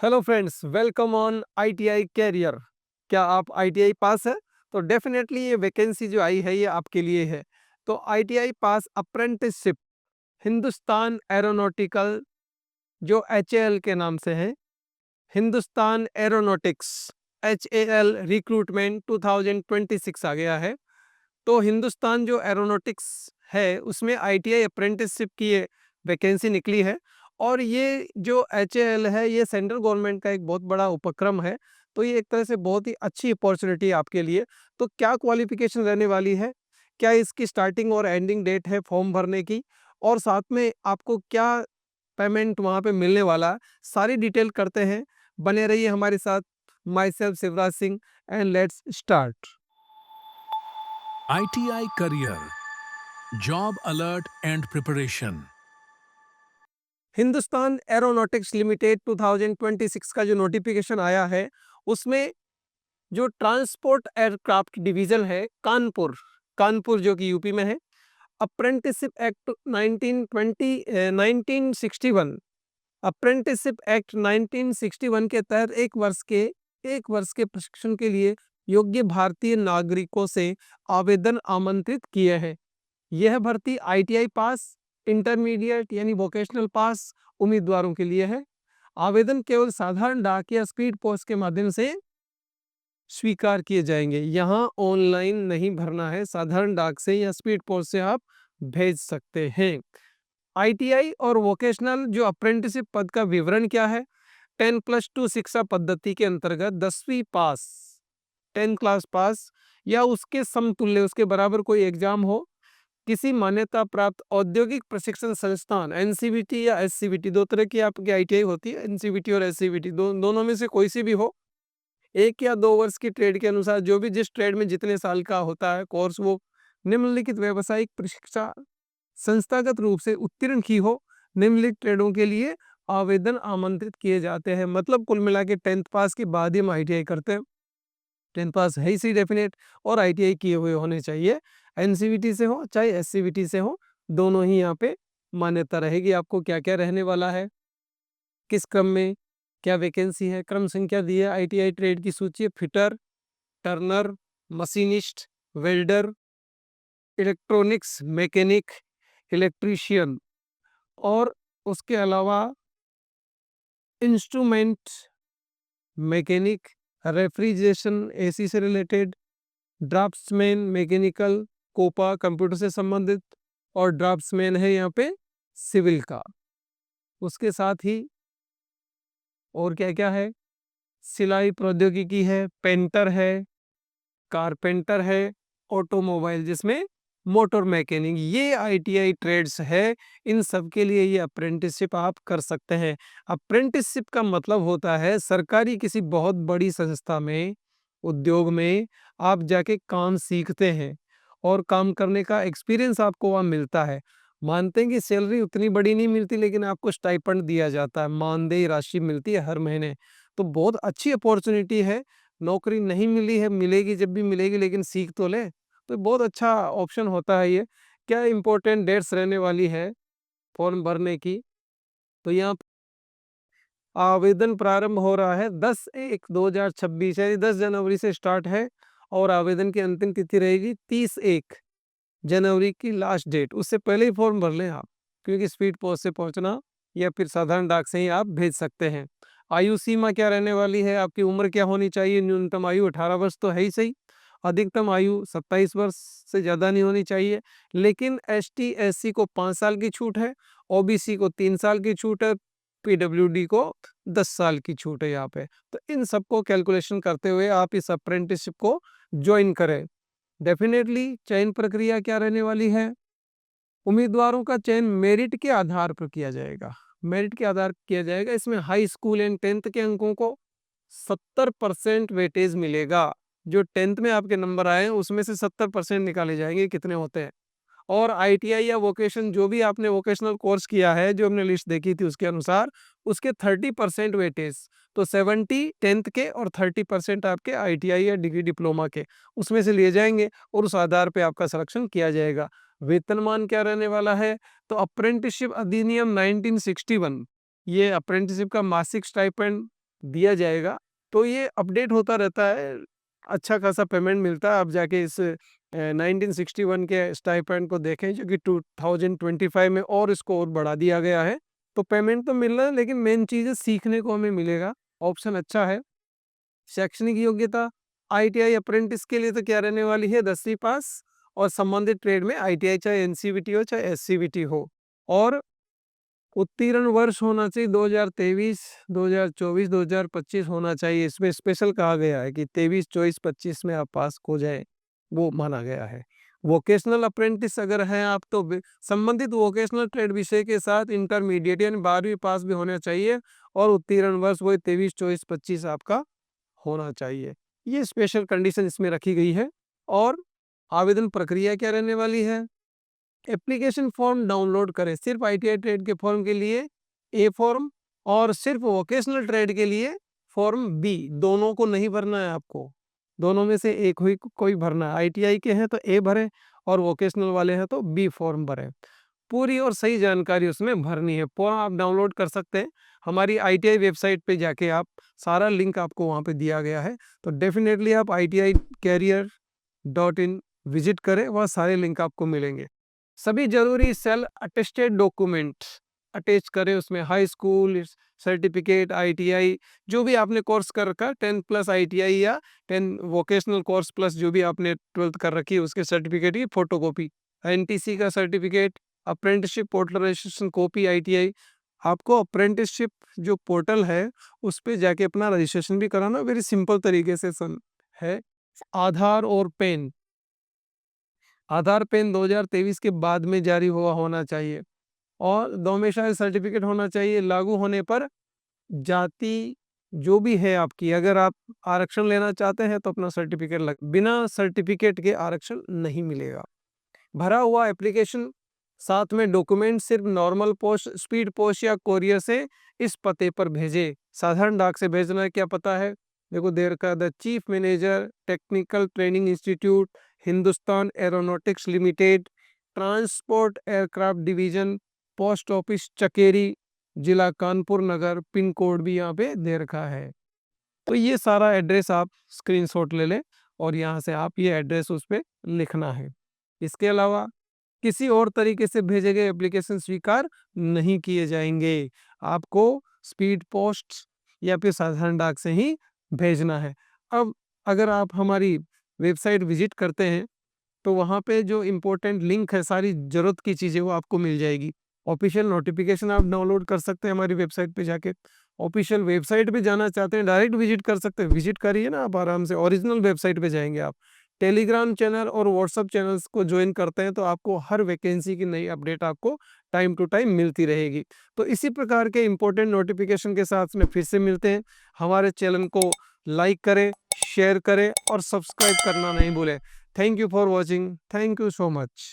Hello friends, welcome on ITI career. क्या आप ITI pass है? तो डेफिनेटली ये वैकेंसी जो आई है ये आपके लिए है। तो ITI pass apprenticeship Hindustan aeronautical, जो एचएएल के नाम से है, हिंदुस्तान एरोनॉटिक्स एचएएल रिक्रूटमेंट 2026 आ गया है। तो हिंदुस्तान जो एरोनॉटिक्स है उसमें आईटीआई अप्रेंटिसशिप की ये वैकेंसी निकली है। और ये जो एचएएल है ये सेंट्रल गवर्नमेंट का एक बहुत बड़ा उपक्रम है। तो ये एक तरह से बहुत ही अच्छी अपॉर्चुनिटी है आपके लिए। तो क्या क्वालिफिकेशन रहने वाली है, क्या इसकी स्टार्टिंग और एंडिंग डेट है फॉर्म भरने की, और साथ में आपको क्या पेमेंट वहाँ पे मिलने वाला है, सारी डिटेल करते हैं। बने रहिए हमारे साथ। My self Shivraj Singh and let's start. ITI Career Job Alert and Preparation। Hindustan aeronautics limited 2026 का जो नोटिफिकेशन आया है उसमें जो ट्रांसपोर्ट एयरक्राफ्ट डिवीजन है कानपुर, कानपुर जो कि यूपी में है, अप्रेंटिसशिप एक्ट 1961, अप्रेंटिसशिप एक्ट 1961 के तहत एक वर्ष के प्रशिक्षण के लिए योग्य भारतीय नागरिकों से आवेदन आमंत्रित किए हैं। यह भर्ती आईटीआई पास, इंटरमीडिएट यानी वोकेशनल पास उम्मीदवारों के लिए है। आवेदन केवल साधारण डाक या स्पीड पोस्ट के माध्यम से स्वीकार किए जाएंगे। यहाँ ऑनलाइन नहीं भरना है, साधारण डाक से या स्पीड पोस्ट से आप भेज सकते हैं। आईटीआई और वोकेशनल जो अप्रेंटिसशिप पद का विवरण क्या है? 10+2 शिक्षा पद्धति के अंतर्गत 10वीं पास, 10 क्लास पास या उसके समतुल्य, उसके बराबर कोई एग्जाम हो, किसी मान्यता प्राप्त औद्योगिक प्रशिक्षण संस्थान एनसीवीटी या एससीवीटी, दो तरह की आपकी आईटीआई होती है, एनसीवीटी और एससीवीटी, दोनों में से कोई सी भी हो, 1 या 2 वर्ष की ट्रेड के अनुसार जो भी जिस ट्रेड में जितने साल का होता है कोर्स, वो निम्नलिखित व्यावसायिक प्रशिक्षा संस्थागत रूप से उत्तीर्ण की हो, निम्नलिखित ट्रेडों के लिए आवेदन आमंत्रित किए जाते हैं। मतलब कुल मिला के 10th पास के बाद ही हम आईटीआई करते हैं। 10th पास है इसी डेफिनेट, और आईटीआई किए हुए होने चाहिए। एनसीवीटी से हो चाहे एससीवीटी से हो, दोनों ही यहाँ पे मान्यता रहेगी। आपको क्या क्या रहने वाला है, किस क्रम में क्या वैकेंसी है, क्रम संख्या दी है। आईटीआई ट्रेड की सूची है: fitter, turner, machinist, welder, electronics mechanic, electrician, और उसके अलावा इंस्ट्रूमेंट मैकेनिक, रेफ्रिजरेशन एसी से related, draftsman mechanical, COPA computer से संबंधित, और ड्राफ्ट्समैन है यहाँ पे सिविल का। उसके साथ ही और क्या क्या है, सिलाई प्रौद्योगिकी है, पेंटर है, कारपेंटर है, ऑटोमोबाइल जिसमें मोटर मैकेनिक, ये आईटीआई ट्रेड्स है। इन सब के लिए ये अप्रेंटिसशिप आप कर सकते हैं। अप्रेंटिसशिप का मतलब होता है सरकारी किसी बहुत बड़ी संस्था में, उद्योग में आप जाके काम सीखते हैं और काम करने का एक्सपीरियंस आपको वहाँ मिलता है। मानते हैं कि सैलरी उतनी बड़ी नहीं मिलती, लेकिन आपको स्टाइपेंड दिया जाता है, मानदेय राशि मिलती है हर महीने। तो बहुत अच्छी अपॉर्चुनिटी है। नौकरी नहीं मिली है, मिलेगी जब भी मिलेगी, लेकिन सीख तो ले, तो बहुत अच्छा ऑप्शन होता है ये। क्या इंपॉर्टेंट डेट्स रहने वाली है फॉर्म भरने की? तो यहाँ आवेदन प्रारंभ हो रहा है 10/1/2026, यानी 10 जनवरी से स्टार्ट है, और आवेदन की अंतिम तिथि रहेगी 30/1 जनवरी की लास्ट डेट। उससे पहले ही फॉर्म भर लें आप, क्योंकि स्पीड पोस्ट से पहुंचना या फिर साधारण डाक से ही आप भेज सकते हैं। आयु सीमा क्या रहने वाली है, आपकी उम्र क्या होनी चाहिए? न्यूनतम आयु 18 वर्ष तो है ही सही, अधिकतम आयु 27 वर्ष से ज़्यादा नहीं होनी चाहिए। लेकिन एसटी एससी को 5 साल की छूट है, ओबीसी को 3 साल की छूट है, पीडब्ल्यूडी को 10 साल की छूट है यहाँ पे। तो इन सबको कैलकुलेशन करते हुए आप इस अप्रेंटिसशिप को ज्वाइन करें। डेफिनेटली चयन प्रक्रिया क्या रहने वाली है? उम्मीदवारों का चयन मेरिट के आधार पर किया जाएगा। मेरिट के आधार पर किया जाएगा। इसमें हाई स्कूल एंड 10th के अंकों को 70% वेटेज मिलेगा। जो 10th में आपके नंबर आए हैं उसमें से 70% निकाले जाएंगे, कितने होते हैं। और आईटीआई या वोकेशन जो भी आपने वोकेशनल कोर्स किया है, जो हमने लिस्ट देखी थी उसके अनुसार, उसके 30% वेटेज, तो 70 10th के और 30% आपके आईटीआई या डिग्री डिप्लोमा के, उसमें से लिए जाएंगे और उस आधार पे आपका सिलेक्शन किया जाएगा। वेतनमान क्या रहने वाला है? तो अप्रेंटिसशिप अधिनियम 1961, ये अप्रेंटिसशिप का मासिक स्टाइपेंड दिया जाएगा। तो ये अपडेट होता रहता है, अच्छा खासा पेमेंट मिलता है। आप जाके इस 1961 के स्टाइपेंड को देखें जो कि 2025 में और इसको और बढ़ा दिया गया है। तो पेमेंट तो मिल रहा है लेकिन मेन चीज़ है सीखने को हमें मिलेगा, ऑप्शन अच्छा है। शैक्षणिक योग्यता आईटीआई अप्रेंटिस के लिए तो क्या रहने वाली है, 10वीं पास और संबंधित ट्रेड में आईटीआई चाहे एनसीवीटी हो चाहे एससीवीटी हो, और उत्तीर्ण वर्ष होना चाहिए 2023, 2024, 2025 होना चाहिए। इसमें स्पेशल कहा गया है कि 23, 24, 25 में आप पास हो जाए, वो माना गया है। वोकेशनल अप्रेंटिस अगर हैं आप तो संबंधित वोकेशनल ट्रेड विषय के साथ इंटरमीडिएट यानी 12वीं पास भी होना चाहिए और उत्तीर्ण वर्ष वही 23, 24, 25 आपका होना चाहिए। ये स्पेशल कंडीशन इसमें रखी गई है। और आवेदन प्रक्रिया क्या रहने वाली है, एप्लीकेशन फॉर्म डाउनलोड करें सिर्फ आईटीआई ट्रेड के फॉर्म के लिए ए फॉर्म और सिर्फ वोकेशनल ट्रेड के लिए फॉर्म बी। दोनों को नहीं भरना है आपको, दोनों में से एक हुई कोई भरना है। आईटीआई के हैं तो ए भरें और वोकेशनल वाले हैं तो बी फॉर्म भरें। पूरी और सही जानकारी उसमें भरनी है। फॉर्म आप डाउनलोड कर सकते हैं हमारी आईटीआई वेबसाइट पे जाके, आप सारा लिंक आपको वहाँ पे दिया गया है। तो डेफिनेटली आप ITI-career.in विजिट करें, वहाँ सारे लिंक आपको मिलेंगे। सभी जरूरी सेल अटेस्टेड डॉक्यूमेंट अटैच करें, उसमें हाई स्कूल सर्टिफिकेट, आईटीआई जो भी आपने कोर्स कर रखा, 10 प्लस आईटीआई या 10 वोकेशनल कोर्स प्लस जो भी आपने 12th कर रखी है उसके सर्टिफिकेट की फोटोकॉपी, एनटीसी का certificate, apprenticeship portal registration copy ITI. आपको अप्रेंटिसशिप जो पोर्टल है उस पे जाके अपना रजिस्ट्रेशन भी कराना, वेरी सिंपल तरीके से है। आधार और पेन, आधार पेन 2023 के बाद में जारी हुआ होना चाहिए और डोमिसाइल सर्टिफिकेट होना चाहिए। लागू होने पर जाति जो भी है आपकी, अगर आप आरक्षण लेना चाहते हैं तो अपना सर्टिफिकेट बिना सर्टिफिकेट के आरक्षण नहीं मिलेगा। भरा हुआ एप्लीकेशन साथ में डॉक्यूमेंट सिर्फ नॉर्मल पोस्ट, स्पीड पोस्ट या कोरियर से इस पते पर भेजे। साधारण डाक से भेजना है, क्या पता है देखो देर का, the chief manager technical training institute Hindustan aeronautics limited, transport aircraft division, post office Chakeri, जिला कानपुर नगर, पिन कोड भी यहाँ पे दे रखा है। तो ये सारा एड्रेस आप स्क्रीनशॉट ले लें और यहाँ से आप ये एड्रेस उस पर लिखना है। इसके अलावा किसी और तरीके से भेजे गए एप्लीकेशन स्वीकार नहीं किए जाएंगे। आपको स्पीड पोस्ट या फिर साधारण डाक से ही भेजना है। अब अगर आप हमारी वेबसाइट विजिट करते हैं तो वहाँ पे जो इम्पोर्टेंट लिंक है, सारी ज़रूरत की चीज़ें वो आपको मिल जाएगी। ऑफिशियल नोटिफिकेशन आप डाउनलोड कर सकते हैं हमारी वेबसाइट पे जाके। ऑफिशियल वेबसाइट पे जाना चाहते हैं डायरेक्ट विजिट कर सकते हैं, विजिट करिए ना आप आराम से, ओरिजिनल वेबसाइट पे जाएंगे आप। टेलीग्राम चैनल और व्हाट्सअप चैनल्स को ज्वाइन करते हैं तो आपको हर वैकेंसी की नई अपडेट आपको टाइम टू टाइम मिलती रहेगी। तो इसी प्रकार के इंपॉर्टेंट नोटिफिकेशन के साथ में फिर से मिलते हैं। हमारे चैनल को लाइक करें, शेयर करें और सब्सक्राइब करना नहीं भूलें। Thank you for watching, thank you so much.